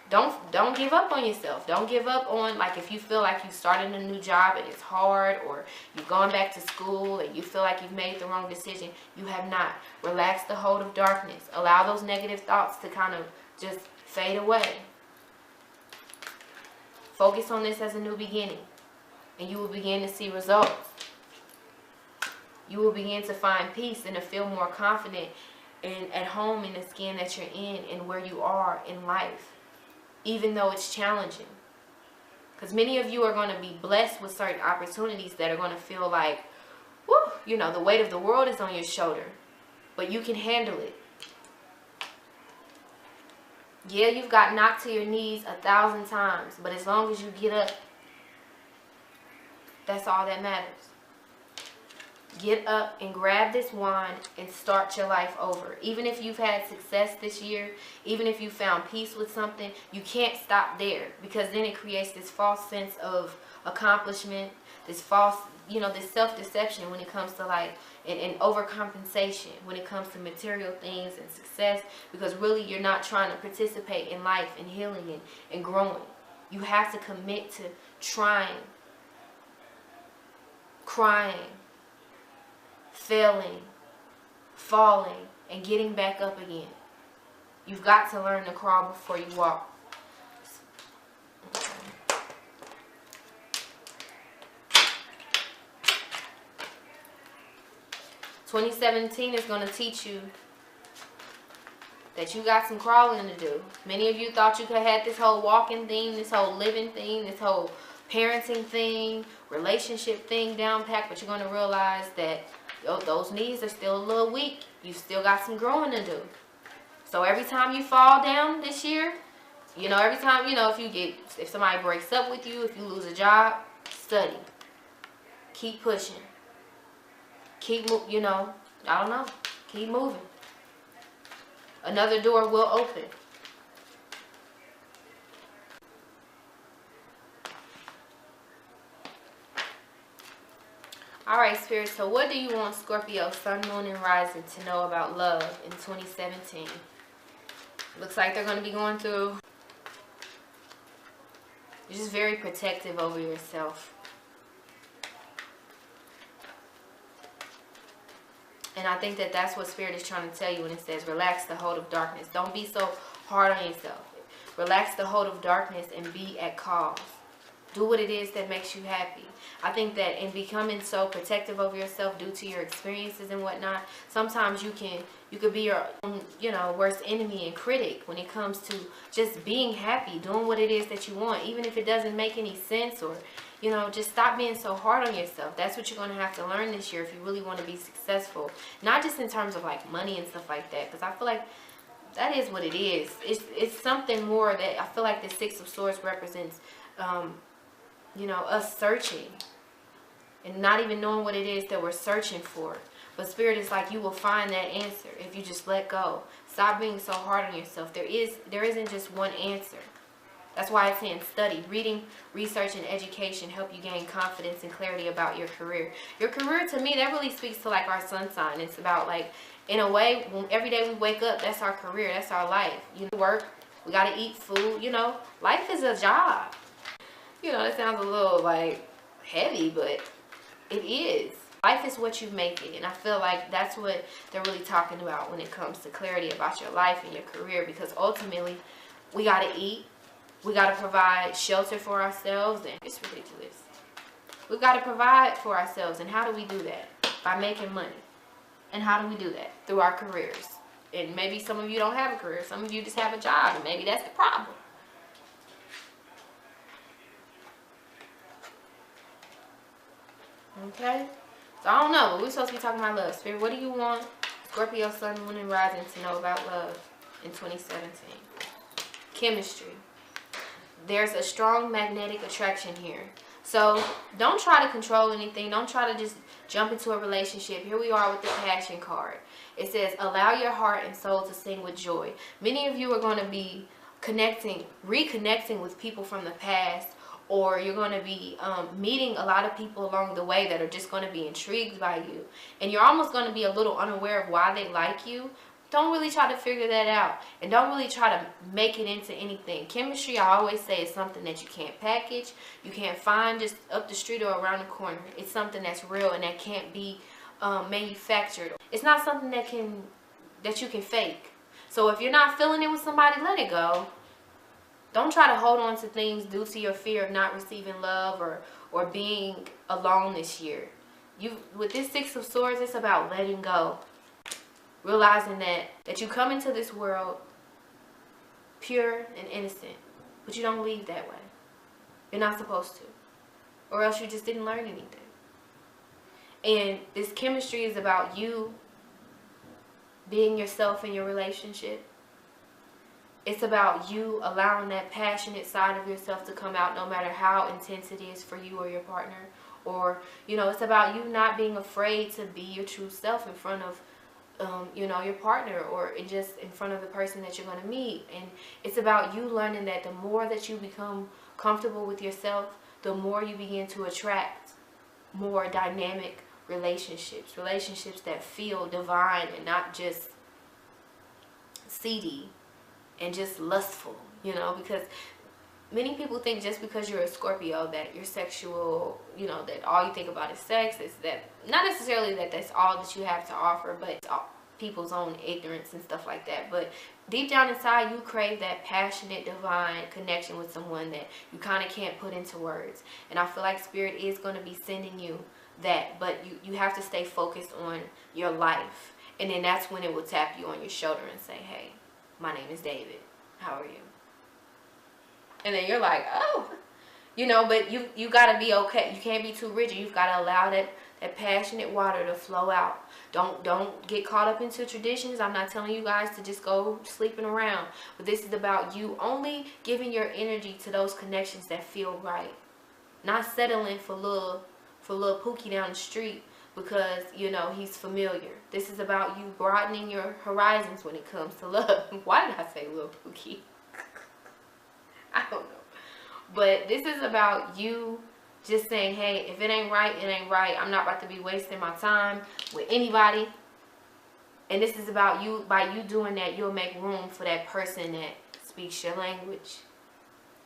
Don't give up on yourself. Don't give up on, like, if you feel like you started a new job and it's hard, or you've gone back to school and you feel like you've made the wrong decision. You have not. Relax the hold of darkness. Allow those negative thoughts to kind of just fade away. Focus on this as a new beginning, and you will begin to see results. You will begin to find peace and to feel more confident and at home in the skin that you're in and where you are in life, even though it's challenging. Because many of you are going to be blessed with certain opportunities that are going to feel like, whoo, the weight of the world is on your shoulder, but you can handle it. Yeah, you've got knocked to your knees 1,000 times, but as long as you get up, that's all that matters. Get up and grab this wand and start your life over. Even if you've had success this year, even if you found peace with something, you can't stop there, because then it creates this false sense of accomplishment, this false, this self-deception when it comes to and overcompensation when it comes to material things and success, because really you're not trying to participate in life and healing and growing. You have to commit to trying, crying, failing, falling, and getting back up again. You've got to learn to crawl before you walk. 2017 is going to teach you that you got some crawling to do. Many of you thought you could have this whole walking thing, this whole living thing, this whole parenting thing, relationship thing down packed, but you're going to realize that those knees are still a little weak. You still got some growing to do. So every time you fall down this year, every time, if somebody breaks up with you, if you lose a job, study. Keep pushing. you know, I don't know. Keep moving. Another door will open. Alright, Spirit, so what do you want Scorpio, Sun, Moon, and Rising to know about love in 2017? Looks like they're going to be going through... You're just very protective over yourself. And I think that that's what Spirit is trying to tell you when it says, relax the hold of darkness. Don't be so hard on yourself. Relax the hold of darkness and be at cause. Do what it is that makes you happy. I think that in becoming so protective over yourself due to your experiences and whatnot, sometimes you could be your own, you know, worst enemy and critic when it comes to just being happy, doing what it is that you want, even if it doesn't make any sense, or, you know, just stop being so hard on yourself. That's what you're going to have to learn this year if you really want to be successful. Not just in terms of like money and stuff like that, because I feel like that is what it is. It's something more that I feel like the Six of Swords represents, you know, us searching and not even knowing what it is that we're searching for. But Spirit is like, you will find that answer if you just let go. Stop being so hard on yourself. There isn't just one answer. That's why it's saying study. Reading, research, and education help you gain confidence and clarity about your career. Your career, to me, that really speaks to like our sun sign. It's about like, in a way, when every day we wake up, that's our career. That's our life. You work, we got to eat food, you know. Life is a job. You know, that sounds a little like heavy, but it is. Life is what you make it. And I feel like that's what they're really talking about when it comes to clarity about your life and your career. Because ultimately, we got to eat. We got to provide shelter for ourselves. And it's ridiculous. We've got to provide for ourselves. And how do we do that? By making money. And how do we do that? Through our careers. And maybe some of you don't have a career. Some of you just have a job. And maybe that's the problem. Okay? So I don't know, but we're supposed to be talking about love. Spirit, what do you want Scorpio, Sun, Moon, and Rising to know about love in 2017? Chemistry. There's a strong magnetic attraction here. So don't try to control anything. Don't try to just jump into a relationship. Here we are with the Passion card. It says, allow your heart and soul to sing with joy. Many of you are going to be reconnecting with people from the past, or you're going to be meeting a lot of people along the way that are just going to be intrigued by you. And you're almost going to be a little unaware of why they like you. Don't really try to figure that out. And don't really try to make it into anything. Chemistry, I always say, is something that you can't package. You can't find just up the street or around the corner. It's something that's real and that can't be manufactured. It's not something that you can fake. So if you're not feeling it with somebody, let it go. Don't try to hold on to things due to your fear of not receiving love or being alone this year. With this Six of Swords, it's about letting go. Realizing that you come into this world pure and innocent, but you don't leave that way. You're not supposed to. Or else you just didn't learn anything. And this chemistry is about you being yourself in your relationship. It's about you allowing that passionate side of yourself to come out no matter how intense it is for you or your partner. Or, you know, it's about you not being afraid to be your true self in front of, you know, your partner, or just in front of the person that you're going to meet. And it's about you learning that the more that you become comfortable with yourself, the more you begin to attract more dynamic relationships. Relationships that feel divine and not just seedy and just lustful, you know, because many people think just because you're a Scorpio that you're sexual, you know, that all you think about is sex. Is that not necessarily that that's all that you have to offer, but it's all people's own ignorance and stuff like that. But deep down inside, you crave that passionate, divine connection with someone that you kind of can't put into words. And I feel like Spirit is going to be sending you that, but you have to stay focused on your life. And then that's when it will tap you on your shoulder and say, hey, my name is David. How are you? And then you're like, oh, you know, but you got to be okay. You can't be too rigid. You've got to allow that passionate water to flow out. Don't get caught up into traditions. I'm not telling you guys to just go sleeping around. But this is about you only giving your energy to those connections that feel right. Not settling for little Pookie down the street, because, you know, he's familiar. This is about you broadening your horizons when it comes to love. Why did I say Lil Pookie? I don't know. But this is about you just saying, hey, if it ain't right, it ain't right. I'm not about to be wasting my time with anybody. And this is about you. By you doing that, you'll make room for that person that speaks your language,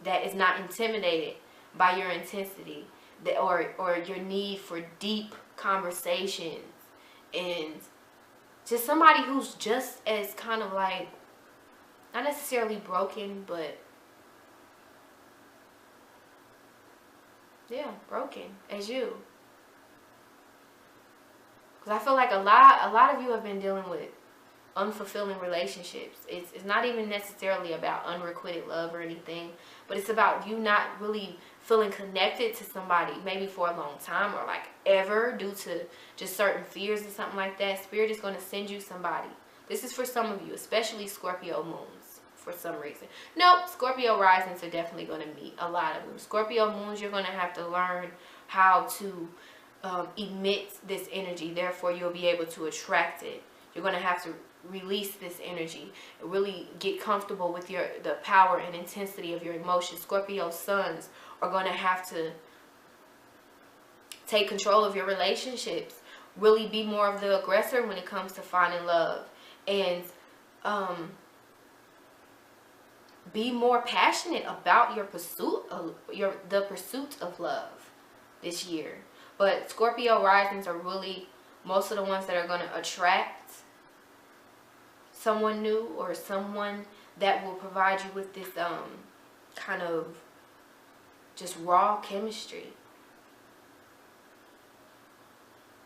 that is not intimidated by your intensity, that, or your need for deep conversations, and just somebody who's just as kind of like, not necessarily broken, but yeah, broken as you. Because I feel like a lot of you have been dealing with unfulfilling relationships. It's not even necessarily about unrequited love or anything, but it's about you not really feeling connected to somebody, maybe for a long time or like ever, due to just certain fears or something like that. Spirit is going to send you somebody. This is for some of you, especially Scorpio moons, for some reason. Nope, Scorpio risings are definitely going to meet a lot of them. Scorpio moons, you're going to have to learn how to emit this energy. Therefore, you'll be able to attract it. You're going to have to release this energy, really get comfortable with the power and intensity of your emotions. Scorpio suns are going to have to take control of your relationships, really be more of the aggressor when it comes to finding love, and be more passionate about your pursuit of the pursuit of love this year. But Scorpio risings are really most of the ones that are going to attract someone new, or someone that will provide you with this kind of just raw chemistry.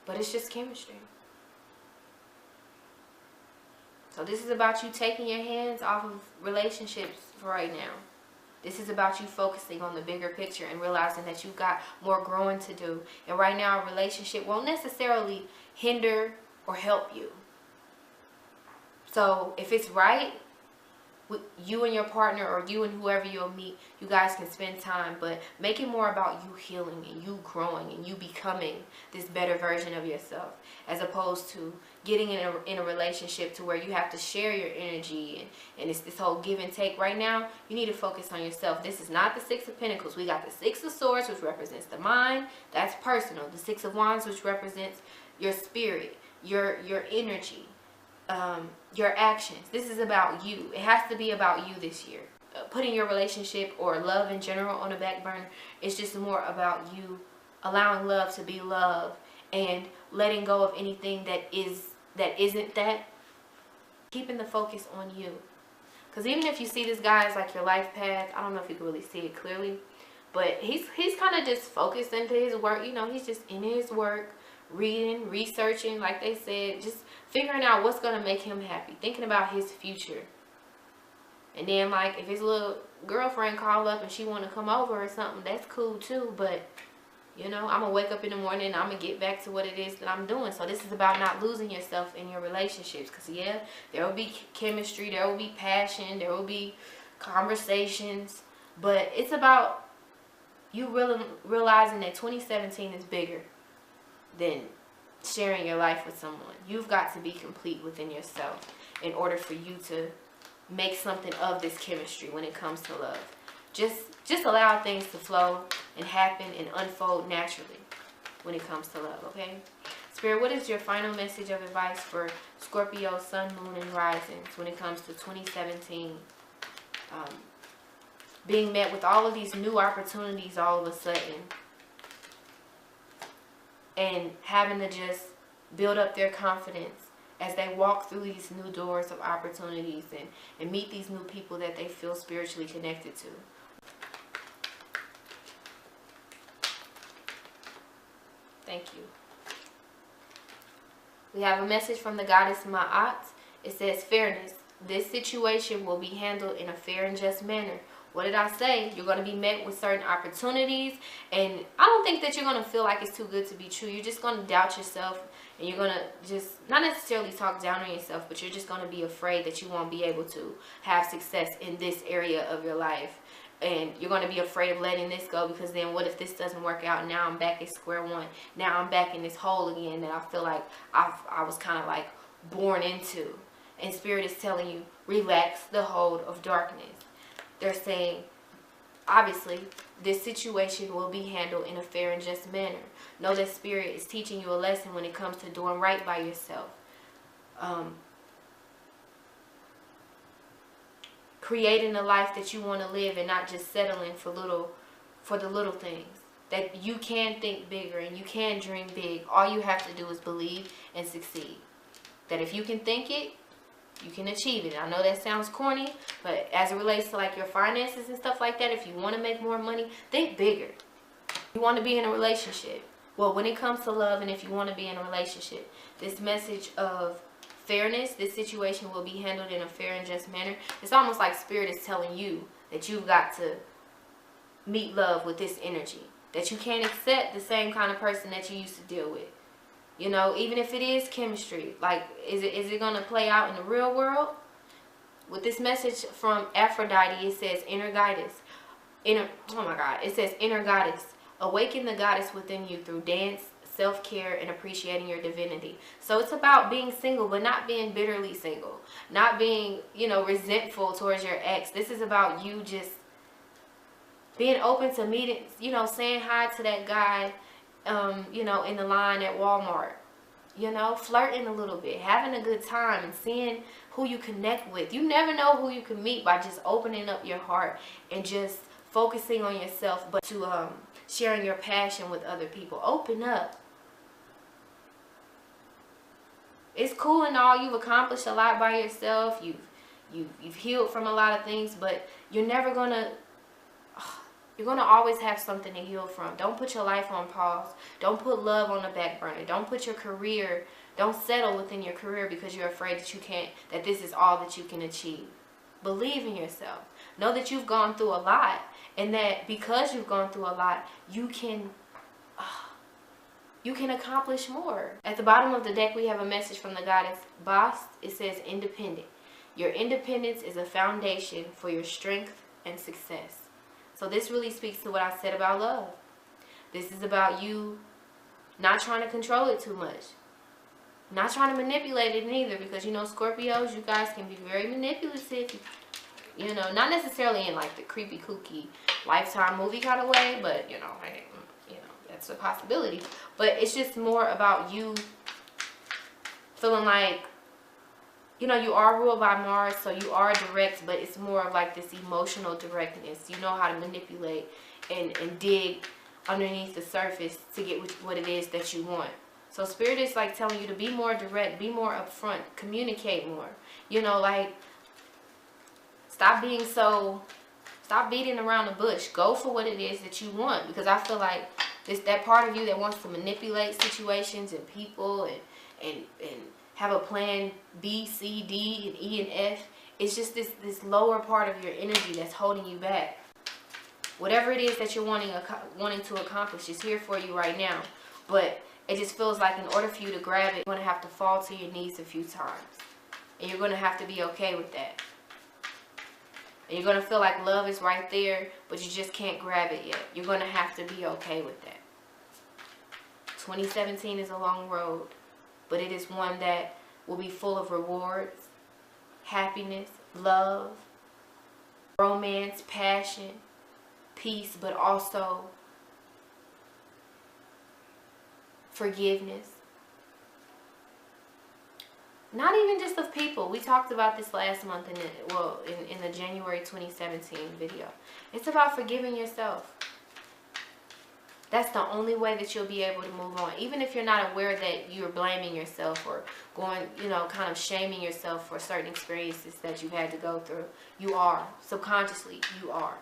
But it's just chemistry. So this is about you taking your hands off of relationships for right now. This is about you focusing on the bigger picture and realizing that you've got more growing to do. And right now, a relationship won't necessarily hinder or help you. So if it's right, with you and your partner, or you and whoever you'll meet, you guys can spend time, but make it more about you healing and you growing and you becoming this better version of yourself, as opposed to getting in a relationship to where you have to share your energy and it's this whole give and take. Right now, you need to focus on yourself. This is not the Six of Pentacles. We got the Six of Swords, which represents the mind. That's personal. The Six of Wands, which represents your spirit, your energy, your actions. This is about you. It has to be about you this year. Putting your relationship or love in general on the back burner, it's just more about you allowing love to be love and letting go of anything that isn't that. Keeping the focus on you. Because even if you see this guy as like your life path, I don't know if you can really see it clearly, but he's kind of just focused into his work. You know, he's just in his work, reading, researching, like they said, just figuring out what's going to make him happy, thinking about his future. And then, like, if his little girlfriend call up and she want to come over or something, that's cool too. But, you know, I'm going to wake up in the morning and I'm going to get back to what it is that I'm doing. So this is about not losing yourself in your relationships. Because, yeah, there will be chemistry, there will be passion, there will be conversations. But it's about you really realizing that 2017 is bigger than sharing your life with someone. You've got to be complete within yourself in order for you to make something of this chemistry when it comes to love. Just allow things to flow and happen and unfold naturally when it comes to love, okay? Spirit, what is your final message of advice for Scorpio, Sun, Moon, and Risings when it comes to 2017? Being met with all of these new opportunities all of a sudden, and having to just build up their confidence as they walk through these new doors of opportunities and meet these new people that they feel spiritually connected to. Thank you. We have a message from the goddess Ma'at. It says, fairness. This situation will be handled in a fair and just manner. What did I say? You're going to be met with certain opportunities, and I don't think that you're going to feel like it's too good to be true. You're just going to doubt yourself, and you're going to just not necessarily talk down on yourself, but you're just going to be afraid that you won't be able to have success in this area of your life. And you're going to be afraid of letting this go, because then what if this doesn't work out? Now I'm back at square one. Now I'm back in this hole again that I feel like I was kind of like born into. And Spirit is telling you, relax the hold of darkness. They're saying, obviously, this situation will be handled in a fair and just manner. Know that Spirit is teaching you a lesson when it comes to doing right by yourself. Creating a life that you want to live, and not just settling for the little things. That you can think bigger and you can dream big. All you have to do is believe and succeed. That if you can think it, you can achieve it. I know that sounds corny, but as it relates to like your finances and stuff like that, if you want to make more money, think bigger. You want to be in a relationship. Well, when it comes to love, and if you want to be in a relationship, this message of fairness, this situation will be handled in a fair and just manner. It's almost like Spirit is telling you that you've got to meet love with this energy. That you can't accept the same kind of person that you used to deal with. You know, even if it is chemistry, like, is it going to play out in the real world? With this message from Aphrodite, it says, inner goddess. Oh my God. It says, inner goddess. Awaken the goddess within you through dance, self-care, and appreciating your divinity. So it's about being single, but not being bitterly single. Not being, you know, resentful towards your ex. This is about you just being open to meeting, you know, saying hi to that guy, you know, in the line at Walmart, you know, flirting a little bit, having a good time, and seeing who you connect with. You never know who you can meet by just opening up your heart and just focusing on yourself, but to sharing your passion with other people. Open up. It's cool and all. You've accomplished a lot by yourself. You've healed from a lot of things, but you're never gonna. You're going to always have something to heal from. Don't put your life on pause. Don't put love on the back burner. Don't put your career, don't settle within your career because you're afraid that you can't, that this is all that you can achieve. Believe in yourself. Know that you've gone through a lot, and that because you've gone through a lot, you can accomplish more. At the bottom of the deck, we have a message from the goddess Bast. It says, independent. Your independence is a foundation for your strength and success. So this really speaks to what I said about love. This is about you not trying to control it too much. Not trying to manipulate it neither, because, you know, Scorpios, you guys can be very manipulative. You know, not necessarily in like the creepy, kooky Lifetime movie kind of way, but, you know, hey, you know, that's a possibility. But it's just more about you feeling like, you know, you are ruled by Mars, so you are direct, but it's more of like this emotional directness. You know how to manipulate and dig underneath the surface to get what it is that you want. So Spirit is like telling you to be more direct, be more upfront, communicate more. You know, like, stop being stop beating around the bush. Go for what it is that you want, because I feel like it's that part of you that wants to manipulate situations and people and have a plan B, C, D, and E, and F. It's just this lower part of your energy that's holding you back. Whatever it is that you're wanting to accomplish is here for you right now. But it just feels like in order for you to grab it, you're going to have to fall to your knees a few times. And you're going to have to be okay with that. And you're going to feel like love is right there, but you just can't grab it yet. You're going to have to be okay with that. 2017 is a long road, but it is one that will be full of rewards, happiness, love, romance, passion, peace, but also forgiveness. Not even just of people. We talked about this last month in the January 2017 video. It's about forgiving yourself. That's the only way that you'll be able to move on. Even if you're not aware that you're blaming yourself or going, you know, kind of shaming yourself for certain experiences that you've had to go through. You are. Subconsciously, you are.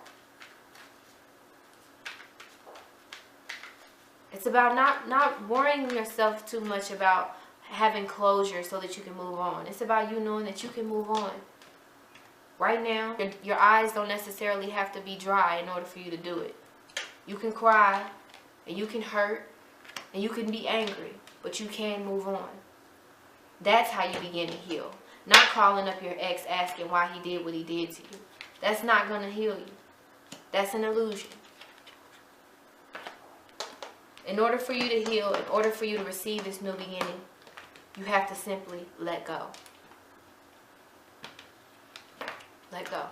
It's about not worrying yourself too much about having closure so that you can move on. It's about you knowing that you can move on. Right now, your eyes don't necessarily have to be dry in order for you to do it. You can cry, and you can hurt, and you can be angry, but you can move on. That's how you begin to heal. Not calling up your ex asking why he did what he did to you. That's not going to heal you. That's an illusion. In order for you to heal, in order for you to receive this new beginning, you have to simply let go. Let go.